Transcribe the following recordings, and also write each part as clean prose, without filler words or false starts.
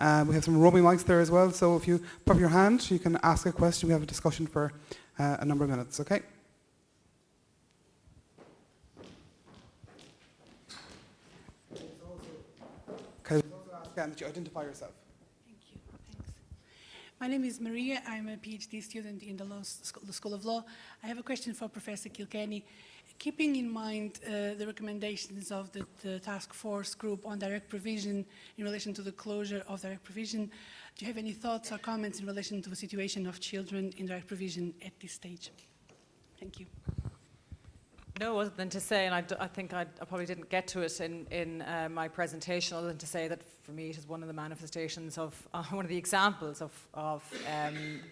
We have some roaming mics there as well, so if you put up your hand, you can ask a question. We have a discussion for a number of minutes, okay? Okay, also ask that you identify yourself. Thank you. Thanks. My name is Maria. I'm a PhD student in the School of Law. I have a question for Professor Kilkenny. Keeping in mind the recommendations of the task force group on direct provision in relation to the closure of direct provision, do you have any thoughts or comments in relation to the situation of children in direct provision at this stage? Thank you. No, other than to say, and I think I probably didn't get to it in my presentation, other than to say that for me it is one of the manifestations of, one of the examples of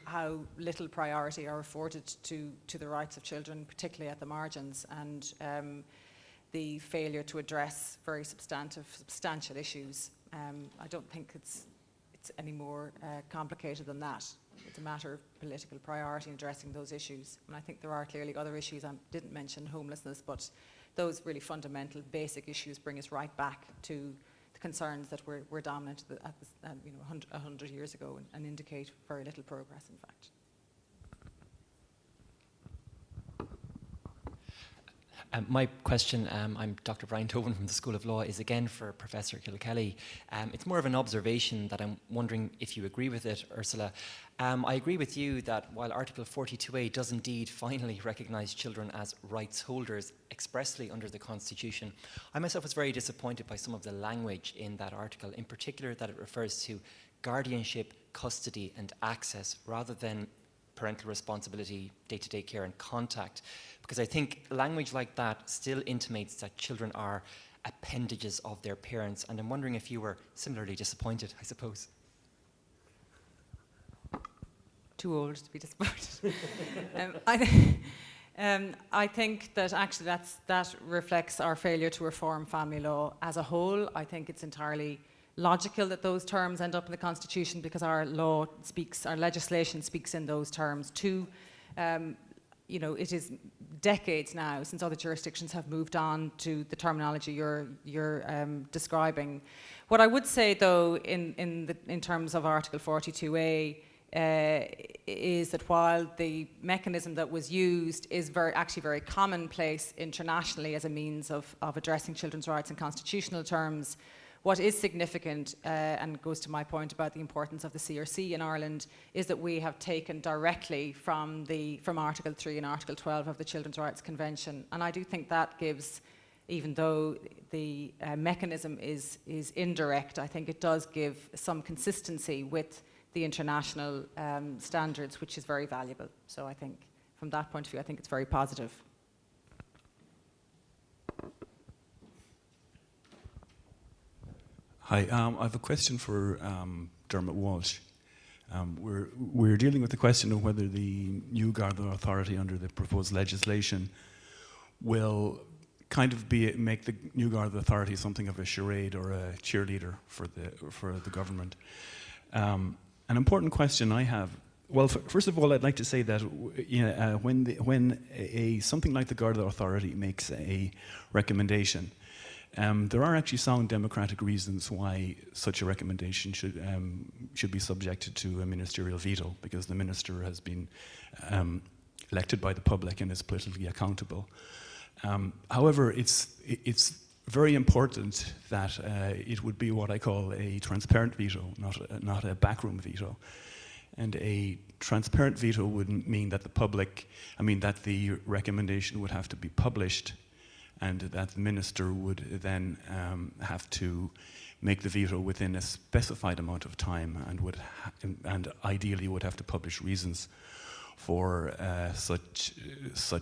how little priority are afforded to the rights of children, particularly at the margins, and the failure to address very substantial issues. I don't think it's any more complicated than that. It's a matter of political priority in addressing those issues. And I think there are clearly other issues. I didn't mention homelessness, but those really fundamental, basic issues bring us right back to the concerns that were dominant at 100 years ago and indicate very little progress, in fact. My question, I'm Dr. Brian Tobin from the School of Law, is again for Professor Kilkelly. It's more of an observation that I'm wondering if you agree with it, Ursula. I agree with you that while Article 42A does indeed finally recognise children as rights holders expressly under the Constitution, I myself was very disappointed by some of the language in that article, in particular that it refers to guardianship, custody and access rather than parental responsibility, day-to-day care and contact, because I think language like that still intimates that children are appendages of their parents, and I'm wondering if you were similarly disappointed, I suppose. Too old to be disappointed. I think that actually that reflects our failure to reform family law as a whole. I think it's entirely logical that those terms end up in the Constitution because our legislation speaks in those terms too. It is decades now since other jurisdictions have moved on to the terminology you're describing. What I would say, though, in terms of Article 42A, is that while the mechanism that was used is actually very commonplace internationally as a means of addressing children's rights in constitutional terms, what is significant, and goes to my point about the importance of the CRC in Ireland, is that we have taken directly from Article 3 and Article 12 of the Children's Rights Convention. And I do think that gives, even though the mechanism is indirect, I think it does give some consistency with the international standards, which is very valuable. So I think from that point of view, I think it's very positive. Hi, I have a question for Dermot Walsh. We're dealing with the question of whether the new Garda Authority under the proposed legislation will kind of make the new Garda Authority something of a charade or a cheerleader for the government. An important question I have. Well, first of all, I'd like to say that when something like the Garda Authority makes a recommendation, there are actually sound democratic reasons why such a recommendation should be subjected to a ministerial veto, because the minister has been elected by the public and is politically accountable. However, it's very important that it would be what I call a transparent veto, not a backroom veto. And a transparent veto wouldn't mean that that the recommendation would have to be published, and that the minister would then have to make the veto within a specified amount of time, and ideally would have to publish reasons for such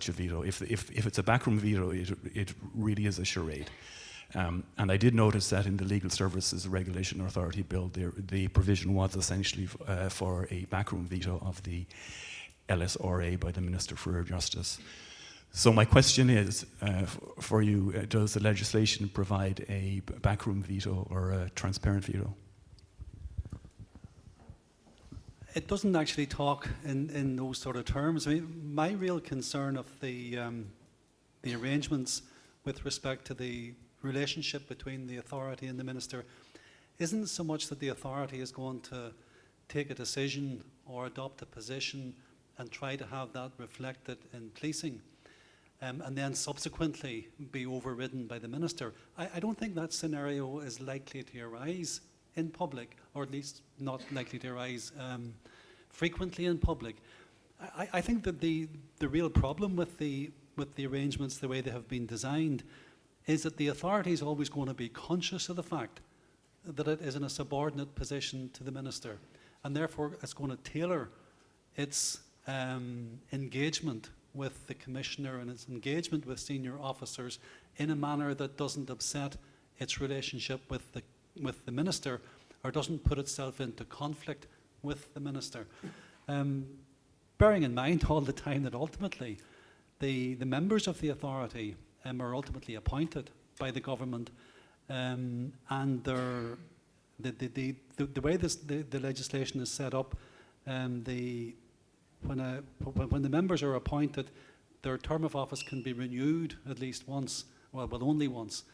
a veto. If it's a backroom veto, it really is a charade. And I did notice that in the Legal Services Regulation Authority Bill, the provision was essentially for a backroom veto of the LSRA by the Minister for Justice. So my question is, for you, does the legislation provide a backroom veto or a transparent veto? It doesn't actually talk in those sort of terms. I mean, my real concern of the arrangements with respect to the relationship between the authority and the minister isn't so much that the authority is going to take a decision or adopt a position and try to have that reflected in policing, and then subsequently be overridden by the minister. I don't think that scenario is likely to arise in public, or at least not likely to arise frequently in public. I think that the real problem with the arrangements, the way they have been designed, is that the authority is always going to be conscious of the fact that it is in a subordinate position to the minister, and therefore it's going to tailor its engagement with the commissioner and its engagement with senior officers in a manner that doesn't upset its relationship with the minister, or doesn't put itself into conflict with the minister. Bearing in mind all the time that ultimately the members of the authority are ultimately appointed by the government, and the way the legislation is set up, when the members are appointed, their term of office can be renewed at least once, well only once,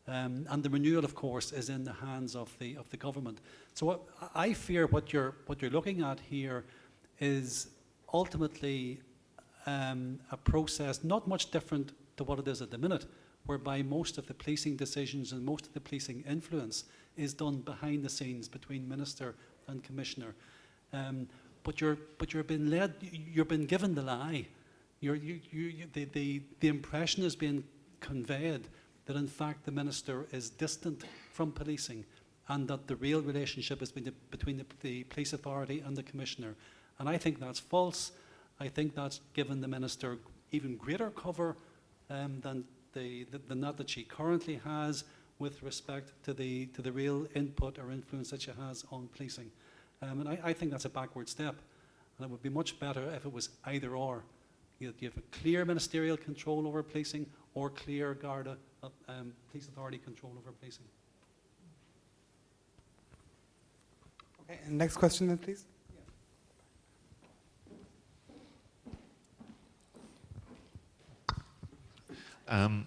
and the renewal, of course, is in the hands of the government. So I fear what you're looking at here is ultimately a process not much different to what it is at the minute, whereby most of the policing decisions and most of the policing influence is done behind the scenes between minister and commissioner. But you're being led. You're being given the lie. The impression is being conveyed that in fact the minister is distant from policing, and that the real relationship is between the police authority and the commissioner. And I think that's false. I think that's given the minister even greater cover than that she currently has with respect to the real input or influence that she has on policing. And I think that's a backward step. And it would be much better if it was either or. You have a clear ministerial control over policing, or clear Garda police authority control over policing. Okay, and next question then, please.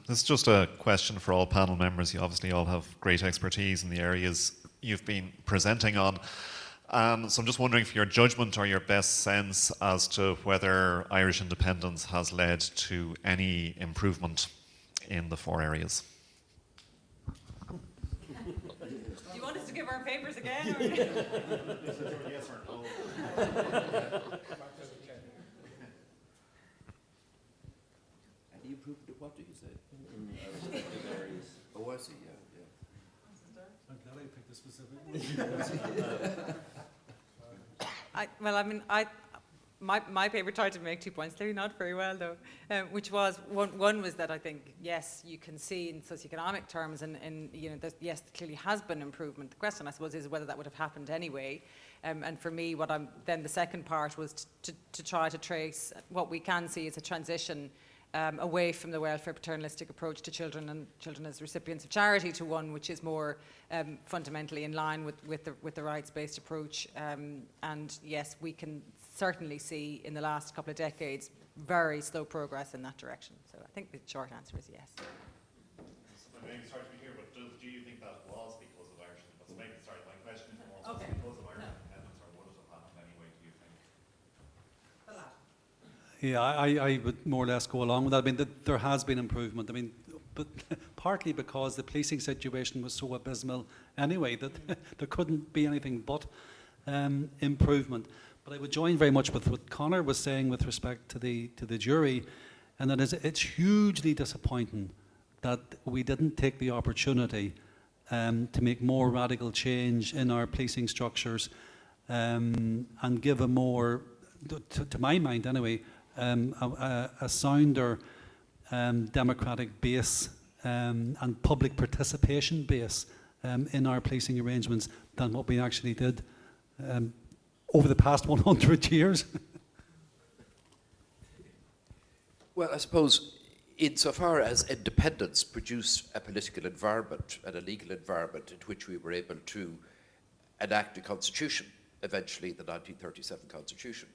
This is just a question for all panel members. You obviously all have great expertise in the areas you've been presenting on. So I'm just wondering for your judgment or your best sense as to whether Irish independence has led to any improvement in the 4 areas. Do you want us to give our papers again? Or? Yes or no? He improved it, what did you say? In areas. Oh, I see, yeah. I'm glad I picked a specific My paper tried to make 2 points, clearly not very well though, which was, one was that I think, yes, you can see in socioeconomic terms, and yes, there clearly has been improvement. The question, I suppose, is whether that would have happened anyway. And for me, then the second part was to try to trace what we can see as a transition away from the welfare paternalistic approach to children and children as recipients of charity, to one which is more fundamentally in line with the rights-based approach. And yes, we can certainly see in the last couple of decades very slow progress in that direction. So I think the short answer is yes. So maybe sorry to be here, but do you think that was because of Irish independence? So maybe, sorry, my question is more because of Irish independence, or would it have happened anyway, do you think? Yeah, I would more or less go along with that. I mean, there has been improvement. I mean, but partly because the policing situation was so abysmal anyway that there couldn't be anything but improvement. But I would join very much with what Conor was saying with respect to the jury, and that is, it's hugely disappointing that we didn't take the opportunity to make more radical change in our policing structures, and give a more, to my mind anyway, a sounder democratic base and public participation base in our policing arrangements than what we actually did over the past 100 years. Well, I suppose insofar as independence produced a political environment and a legal environment in which we were able to enact a constitution, eventually the 1937 constitution,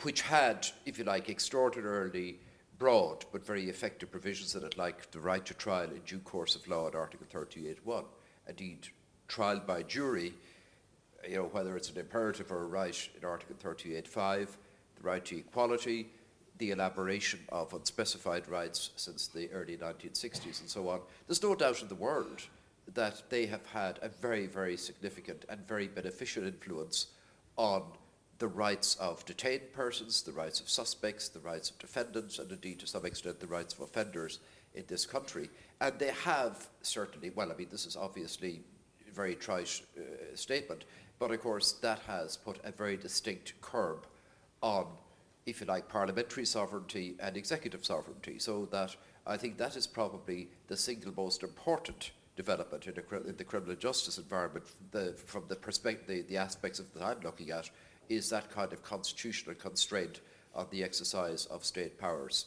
which had, if you like, extraordinarily broad but very effective provisions in it, like the right to trial in due course of law in Article 38.1. Indeed, trial by jury, whether it's an imperative or a right in Article 38.5, the right to equality, the elaboration of unspecified rights since the early 1960s and so on, there's no doubt in the world that they have had a very, very significant and very beneficial influence on the rights of detained persons, the rights of suspects, the rights of defendants, and indeed to some extent the rights of offenders in this country. And they have certainly, well, I mean, this is obviously a very trite statement, but of course that has put a very distinct curb on, if you like, parliamentary sovereignty and executive sovereignty. So that I think that is probably the single most important development in the criminal justice environment from the perspective, the aspects that I'm looking at, is that kind of constitutional constraint on the exercise of state powers.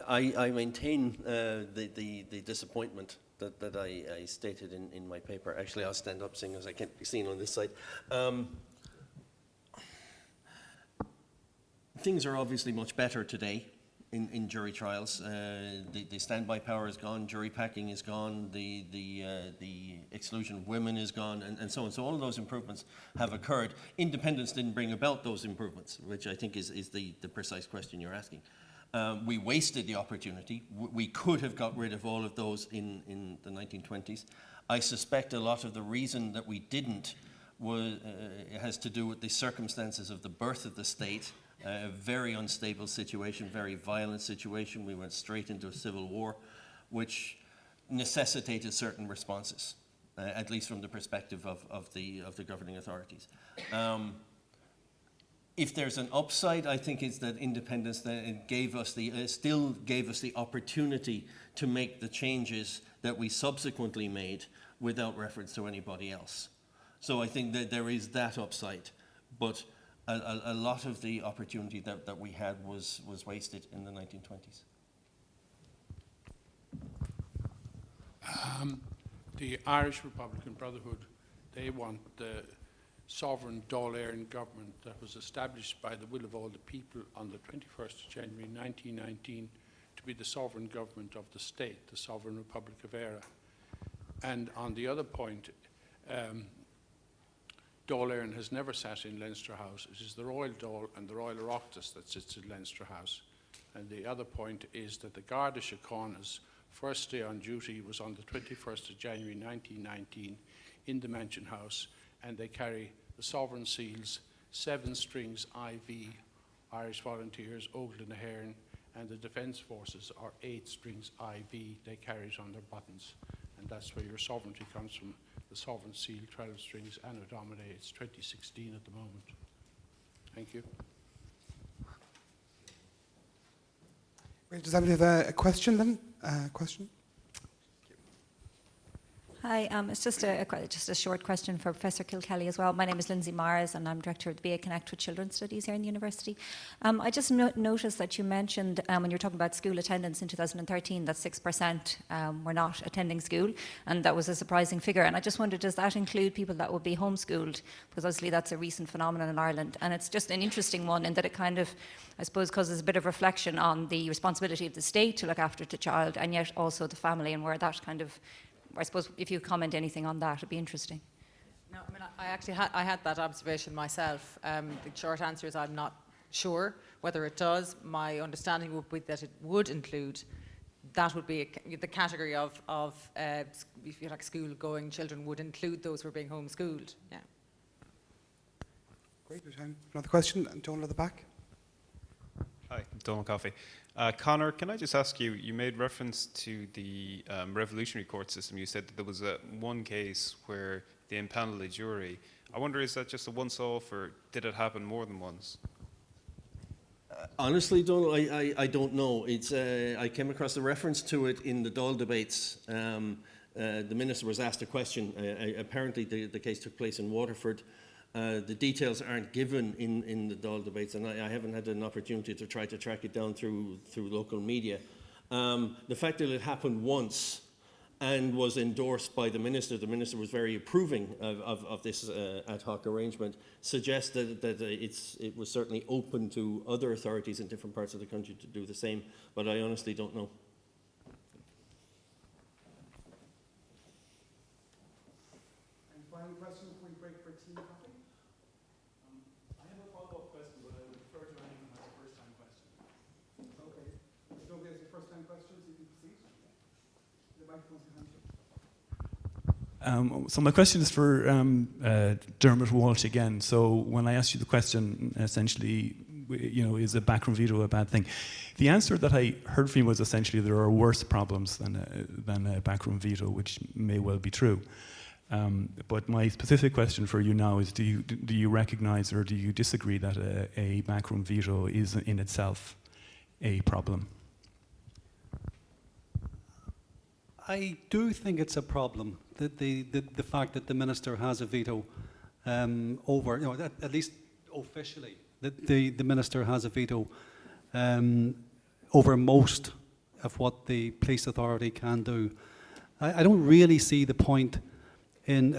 I maintain the disappointment that I stated in my paper. Actually, I'll stand up, seeing as I can't be seen on this side. Things are obviously much better today in jury trials. The standby power is gone, jury packing is gone, the exclusion of women is gone, and so on. So all of those improvements have occurred. Independence didn't bring about those improvements, which I think is the precise question you're asking. We wasted the opportunity. We could have got rid of all of those in the 1920s. I suspect a lot of the reason that we didn't has to do with the circumstances of the birth of the state. A very unstable situation, very violent situation. We went straight into a civil war, which necessitated certain responses, at least from the perspective of the governing authorities. If there's an upside, I think it's that independence that it still gave us the opportunity to make the changes that we subsequently made without reference to anybody else. So I think that there is that upside, but a lot of the opportunity that we had was wasted in the 1920s. The Irish Republican Brotherhood, they want the sovereign Dáil Éireann government that was established by the will of all the people on the 21st of January 1919 to be the sovereign government of the state, the Sovereign Republic of Éire. And on the other point, Dáil Éireann has never sat in Leinster House. It is the Royal Dáil and the Royal Oireachtas that sits in Leinster House. And the other point is that the Garda Síochána's first day on duty was on the 21st of January 1919 in the Mansion House, and they carry the sovereign seals, 7 strings IV, Irish Volunteers, Ógla na hÉireann, and the Defence Forces are 8 strings IV. They carry it on their buttons, and that's where your sovereignty comes from. The sovereign seal, 12 strings, Anno Domini. It's 2016 at the moment. Thank you. Does anybody have a question then? Question? Hi, it's just a short question for Professor Kilkelly as well. My name is Lindsay Mars and I'm Director of the BA Connect with Children's Studies here in the University. I just noticed that you mentioned when you were talking about school attendance in 2013 that 6% were not attending school, and that was a surprising figure. And I just wondered, does that include people that would be homeschooled? Because obviously that's a recent phenomenon in Ireland, and it's just an interesting one in that it kind of, I suppose, causes a bit of reflection on the responsibility of the state to look after the child and yet also the family, and where that kind of, I suppose if you comment anything on that, it'd be interesting. No, I mean, I actually had that observation myself. The short answer is I'm not sure whether it does. My understanding would be that it would include, that would be the category of if you like, school-going children would include those who are being homeschooled. Yeah. Great. We have time for another question. And Donald at the back. Hi, Donald Coffey. Conor, can I just ask you, you made reference to the revolutionary court system. You said that there was one case where they impaneled a jury. I wonder, is that just a once-off, or did it happen more than once? Honestly, Donald, I don't know. It's I came across the reference to it in the Dáil debates. The minister was asked a question. Apparently, the case took place in Waterford. The details aren't given in the Dáil debates, and I haven't had an opportunity to try to track it down through local media. The fact that it happened once and was endorsed by the minister was very approving of this ad hoc arrangement, suggests that it was certainly open to other authorities in different parts of the country to do the same, but I honestly don't know. final question before we break for tea and coffee? I have a follow-up question, but I would refer to anyone who has a first-time question. Okay. If nobody has your first-time questions, you can proceed. The microphone's behind you. So my question is for Dermot Walsh again. So when I asked you the question, essentially, is a backroom veto a bad thing? The answer that I heard from you was essentially there are worse problems than a backroom veto, which may well be true. But my specific question for you now is: do you recognise or do you disagree that a backroom veto is in itself a problem? I do think it's a problem that the fact that the minister has a veto over, at least officially, that the minister has a veto over most of what the police authority can do. I don't really see the point in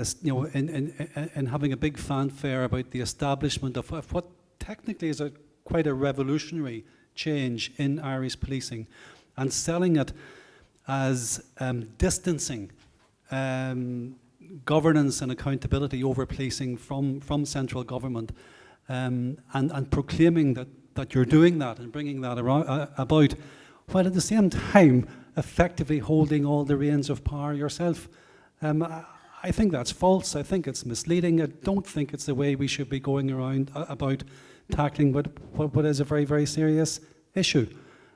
having a big fanfare about the establishment of what technically is quite a revolutionary change in Irish policing, and selling it as distancing governance and accountability over policing from central government, and proclaiming that you're doing that and bringing that about, while at the same time effectively holding all the reins of power yourself. I think that's false. I think it's misleading. I don't think it's the way we should be going around about tackling what is a very, very serious issue,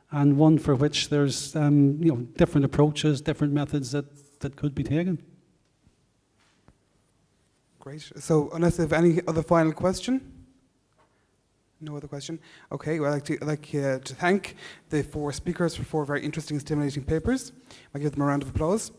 and one for which there's different approaches, different methods that could be taken. Great. So unless you have any other final question? No other question? Okay, well, I'd like to thank the four speakers for four very interesting, stimulating papers. I give them a round of applause.